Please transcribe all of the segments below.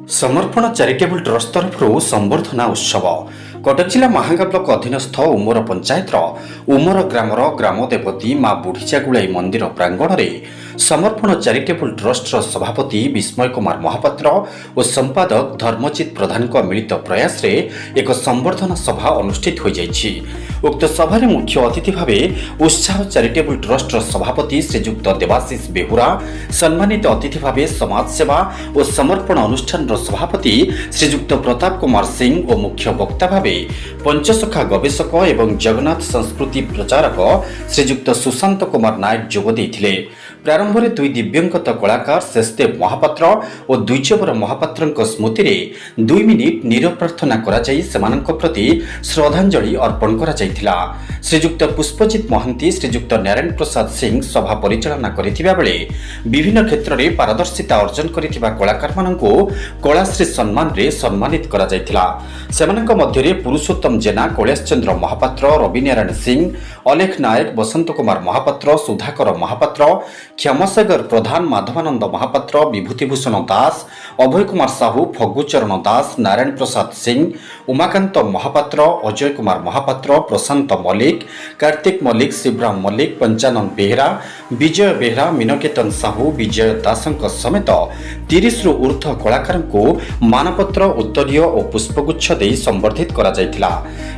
समर्पण charitable trust तरफ संबर्धना उत्सव कटक जिला महांगा ब्लॉक अधीनस्थ उमर पंचायतर उमर ग्रामर ग्रामदेवती मां बुढ़ीचागुलाई मंदिर प्रांगण में समर्पण चैरिटेबल ट्रस्ट सभापति विस्मय कुमार महापात्र और संपादक धर्मजित प्रधान मिलित प्रयास रे एक संबर्धना सभा अनुष्ठित हो जाइछि। उक्त सभा मुख्य अतिथि भावे उत्साह चैरिटेबल ट्रस्ट सभापति श्रीजुक्त देवाशीष बेहुरा, सम्मानित अतिथि भावे समाजसेवा और समर्पण अनुष्ठान सभापति श्रीजुक्त प्रताप कुमार सिंह और मुख्य वक्ता भावे पंचसखा गवेषक एवं जगन्नाथ संस्कृति प्रचारक श्रीजुक्त सुशांत कुमार नायक जोग देइथिले। प्रारंभ में दुई दिव्यंगत कलाकार शेषदेव महापात्र और द्विजवर महापात्र स्मृति में 2 मिनिट नीरव प्रार्थना प्रति श्रद्धांजलि अर्पण करा जाइथिला। श्रीजुक्त पुष्पजित महांती श्रीजुक्त नारायण प्रसाद सिंह सभा परिचालना करिथिबा बेले विभिन्न क्षेत्र में पारदर्शिता अर्जन करिथिबा कलाकार माननकु कलाश्री सम्मान रे सम्मानित करा जाइथिला। सेमानक मध्यरे पुरुषोत्तम जेना, कैलाश चंद्र महापात्र, रवि नारायण सिंह, अलेख नायक, बसंत कुमार महापात्र, सुधाकर महापात्र, क्षमसागर प्रधान, माधवानंद महापात्र, विभूतिभूषण दास, अभय कुमार साहू, फगुचरण दास, नारायण प्रसाद सिंह, उमाकांत महापात्र, अजय कुमार महापात्र, प्रशांत मल्लिक, कार्तिक मल्लिक, शिवराम मल्लिक, पंचानंद बेहरा, विजय बेहरा, मीनकेतन साहू, विजय दासंक समेत 30 रु ऊर्ध्व कलाकार को मानपत्र, उत्तरीय और पुष्पगुच्छ दे संबर्धित करा जाइथिला।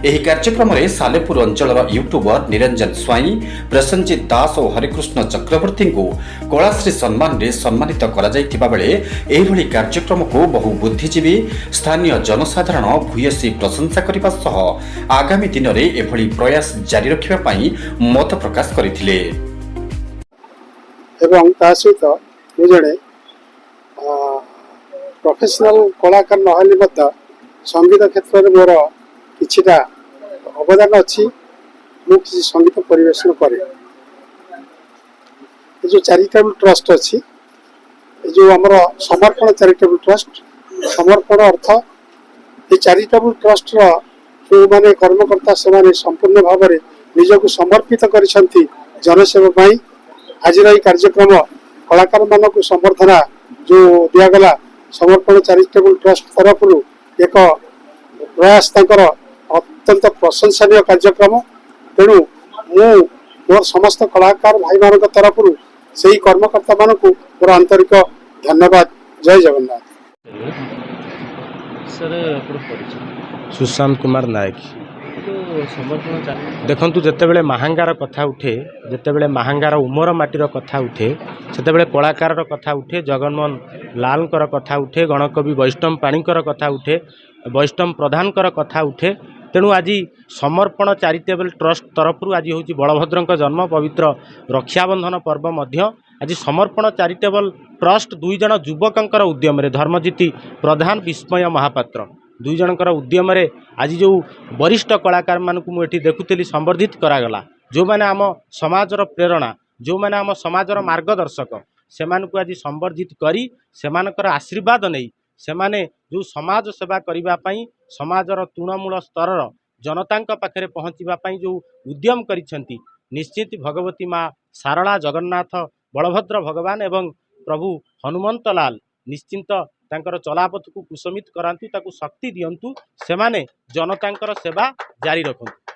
एही कार्यक्रम में सालेपुर अंचलर यूट्यूबर निरंजन स्वाई, प्रसन्नजित दास और हरिकृष्ण चक्रवर्ती को कलाश्री सम्मान रे सम्मानित करा जाइथिबा बेले एहिभଳି कार्यक्रम को बहु बुद्धिजीवी स्थानीय जनसाधारण भूयसी प्रशंसा करने सह आगामी दिन में एभଳି प्रयास जारी रखिबा पई मत प्रकाश करथिले। एवं ता सहित मु जणे प्रोफेशनल कलाकार नहले मत संगीत क्षेत्र में मोर किछिटा अवदान अच्छी। मु किसी संगीत परिवेशन करे जो चैरिटेबल ट्रस्ट अच्छी जो आमर समर्पण चैरिटेबल ट्रस्ट समर्पण अर्थ ये चैरिटेबल ट्रस्ट जो माने कर्मकर्ता से संपूर्ण भाव में निजक समर्पित करिसंती जनसेवा पाई। आज कार्यक्रम कलाकार मान को संबर्धना जो दिगला समर्पण चैरिटेबल ट्रस्ट तरफ एक प्रयास अत्यंत प्रशंसनीय कार्यक्रम। तेणु मु मोर समस्त कलाकार भाई मान तरफ से ही कर्मकर्ता मान को मोर आंतरिक धन्यवाद। जय जगन्नाथ। सुशांत कुमार नायक। देखु जितेबाला महांगार कथा उठे, जितेबाला महांगार उमर माटीर कथा उठे, से कलाकार कथा उठे, जगनमोहन लाल कथा उठे, गणकवि वैष्णव पाणीकर कथा उठे, वैष्णव प्रधान कथा उठे। तेणु आज समर्पण चैरिटेबल ट्रस्ट तरफ आज हूँ बलभद्र जन्म पवित्र रक्षाबंधन पर्व मध्य आज समर्पण चैरिटेबल ट्रस्ट 2 जन युवकर उद्यम धर्मजित प्रधान, विस्मय महापात्र 2 जनकर उद्यम आज जो वरिष्ठ कलाकार मानक मुझे देखुली संबर्धित करागला। जो मैंने आम समाजर प्रेरणा, जो मैंने आम समाजर मार्गदर्शक से आज संबर्धित करी सेमानकर आशीर्वाद नहीं सेमाने जो समाज सेवा करने समाजर तृणमूल स्तर जनता पाखे पहुँचापी जो उद्यम करिसेंती निश्चित भगवती माँ सारला, जगन्नाथ, बलभद्र भगवान एवं प्रभु हनुमंत लाल निश्चिंत तांकर चलापथ को कुसमित करांतु, ताकू शक्ति दियंतु, सेमाने जनतांकर सेवा जारी रखंतु।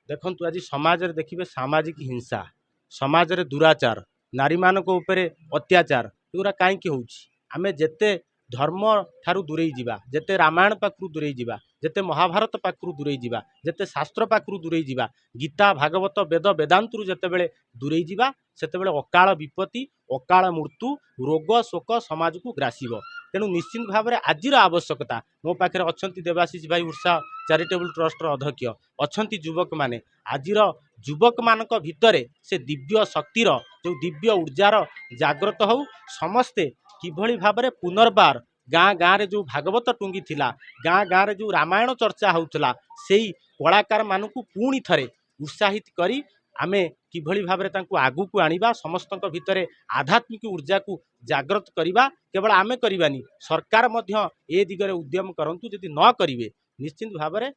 देखंतु आज समाज रे देखिबे सामाजिक हिंसा, समाज रे दुराचार, नारी मानक उपरे अत्याचार एगुरा काईकि होउछि। आमे जेते धर्म ठारू दूरेई जिबा, जेते रामायण पाखरु दूरेई जिबा, जेते महाभारत पाखरु दूरेई जिबा, जेते शास्त्र पाखरु दूरेई जिबा, गीता भागवत वेद वेदांतरु जेतेबेले दूरेई जिबा सेतेबेले अकाल विपत्ति, अकाल मृत्यु, रोग शोक समाज को ग्रासीब। तेणु निश्चित भाव में आजिर आवश्यकता मो पाखे अच्छा देवाशीष भाई उत्साह चैरिटेबल ट्रस्ट अध्यक्ष अच्छा युवक माने आजिर युवक मान भितर से दिव्य शक्तिर जो दिव्य ऊर्जार जाग्रत हो समस्ते किभली भाव में पुनर्बार गाँ गाँव रे जो भागवत टुंगी थिला, गाँ गाँव रे जो रामायण चर्चा होउथला सेई कलाकार मानकु पुणी थरे उत्साहित करी आमे किभली भाव में तांकु आगु को आनिबा, समस्तक भितरे आध्यात्मिक ऊर्जा को जागृत करिबा। केवल आमे करिबानी, सरकार मध्य ए दिगरे उद्यम करंतु। यदि न करिवे निश्चित भाव में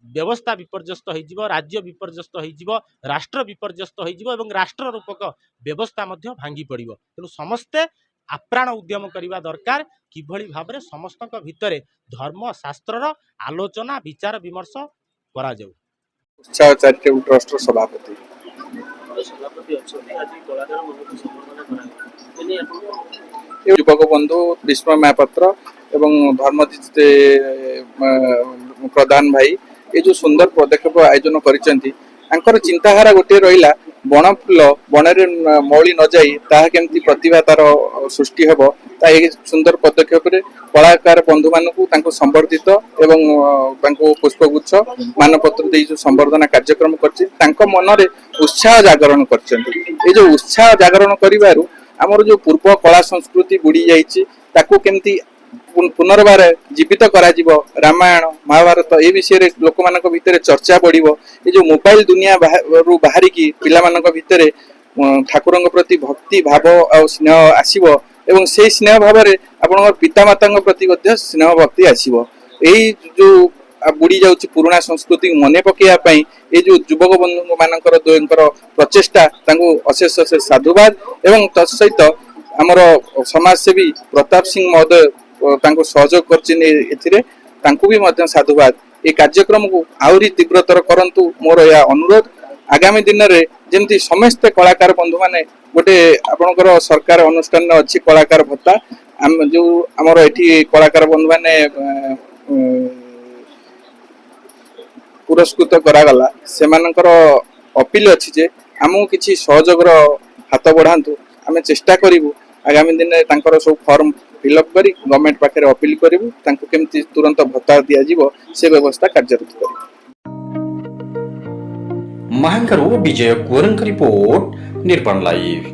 व्यवस्था विपर्यस्त हो, राज्य विपर्यस्त हो, राष्ट्र विपर्यस्त हो, राष्ट्र रूपक व्यवस्था भांगी पड़ो। तेणु समस्ते ଆପ୍ରାଣ ଉଦ୍ୟମ କରିବା ଦରକାର କିଭଳି ଭାବରେ ସମସ୍ତଙ୍କ ଭିତରେ ଧର୍ମ ଶାସ୍ତ୍ରର ଆଲୋଚନା ବିଚାର ବିମର୍ଶ କରାଯାଉ। ଉତ୍ସାହ ଚାରିଟେବୁଲ ଟ୍ରଷ୍ଟର ସଭାପତି। ଏ ଯୁବକ ବନ୍ଧୁ ବିଷ୍ମ ମହାପାତ୍ର ଏବଂ ଧର୍ମଜିତ ପ୍ରଧାନ ଭାଇ ଏ ଯୋଉ ସୁନ୍ଦର ପଦକ୍ଷେପ ଆୟୋଜନ କରିଛନ୍ତି, ତାଙ୍କର ଚିନ୍ତାଧାରା ଗୋଟିଏ ରହିଲା ବଣ ଫୁଲ ବଣରେ ମଉଳି ନ ଯାଇ ତାହା କେମିତି ପ୍ରତିଭା ତାର ସୃଷ୍ଟି ହେବ। ତା ଏହି ସୁନ୍ଦର ପଦକ୍ଷେପରେ କଳାକାର ବନ୍ଧୁମାନଙ୍କୁ ତାଙ୍କୁ ସମ୍ବର୍ଦ୍ଧିତ ଏବଂ ତାଙ୍କୁ ପୁଷ୍ପଗୁଚ୍ଛ ମାନପତ୍ର ଦେଇ ଯୋଉ ସମ୍ବର୍ଦ୍ଧନା କାର୍ଯ୍ୟକ୍ରମ କରିଛି, ତାଙ୍କ ମନରେ ଉତ୍ସାହ ଜାଗରଣ କରିଛନ୍ତି। ଏ ଯୋଉ ଉତ୍ସାହ ଜାଗରଣ କରିବାରୁ ଆମର ଯୋଉ ପୂର୍ବ କଳା ସଂସ୍କୃତି ବୁଡି ଯାଇଛି ତାକୁ କେମିତି ପୁନର୍ବାର ଜୀବିତ କରାଯିବ, ରାମାୟଣ ମହାଭାରତ ଏ ବିଷୟରେ ଲୋକମାନଙ୍କ ଭିତରେ ଚର୍ଚ୍ଚା ବଢିବ। ଏ ଯୋଉ ମୋବାଇଲ ଦୁନିଆ ରୁ ବାହାରିକି ପିଲାମାନଙ୍କ ଭିତରେ ଠାକୁରଙ୍କ ପ୍ରତି ଭକ୍ତି ଭାବ ଆଉ ସ୍ନେହ ଆସିବ ଏବଂ ସେଇ ସ୍ନେହ ଭାବରେ ଆପଣଙ୍କର ପିତାମାତାଙ୍କ ପ୍ରତି ମଧ୍ୟ ସ୍ନେହ ଭକ୍ତି ଆସିବ। ଏଇ ଯୋଉ ବୁଡି ଯାଉଛି ପୁରୁଣା ସଂସ୍କୃତି ମନେ ପକେଇବା ପାଇଁ ଏଇ ଯୋଉ ଯୁବକ ବନ୍ଧୁ ମାନଙ୍କର ଦ୍ୱୟଙ୍କର ପ୍ରଚେଷ୍ଟା ତାଙ୍କୁ ଅଶେଷ ଅଶେଷ ସାଧୁବାଦ ଏବଂ ତତ୍ ସହିତ ଆମର ସମାଜସେବୀ ପ୍ରତାପ ସିଂ ମହୋଦୟ ତାଙ୍କୁ ସହଯୋଗ କରିଛନ୍ତି ଏଥିରେ, ତାଙ୍କୁ ବି ମଧ୍ୟ ସାଧୁବାଦ। এই କାର୍ଯ୍ୟକ୍ରମକୁ ଆହୁରି ତୀବ୍ରତର କରନ୍ତୁ ମୋର ଏହା ଅନୁରୋଧ। ଆଗାମୀ ଦିନରେ ଯେମିତି ସମସ୍ତେ କଳାକାର ବନ୍ଧୁମାନେ ଗୋଟେ ଆପଣଙ୍କର ସରକାର ଅନୁଷ୍ଠାନରେ ଅଛି କଳାକାର ଭତ୍ତା, ଯୋଉ ଆମର ଏଠି କଳାକାର ବନ୍ଧୁମାନେ ପୁରସ୍କୃତ କରାଗଲା, ସେମାନଙ୍କର ଅପିଲ ଅଛି ଯେ ଆମକୁ କିଛି ସହଯୋଗର ହାତ ବଢାନ୍ତୁ। ଆମେ ଚେଷ୍ଟା କରିବୁ ଆଗାମୀ ଦିନରେ ତାଙ୍କର ସବୁ ଫର୍ମ ଫିଲ୍ଅପ୍ କରି ଗଭର୍ଣ୍ଣମେଣ୍ଟ ପାଖରେ ଅପିଲ କରିବୁ, ତାଙ୍କୁ କେମିତି ତୁରନ୍ତ ଭତ୍ତା ଦିଆଯିବ ସେ ବ୍ୟବସ୍ଥା କାର୍ଯ୍ୟରତ କରିବୁ। ମାହାଙ୍ଗାରୁ ବିଜୟ କୁଅରଙ୍କ ରିପୋର୍ଟ, ନିର୍ବାଣ ଲାଇଭ୍।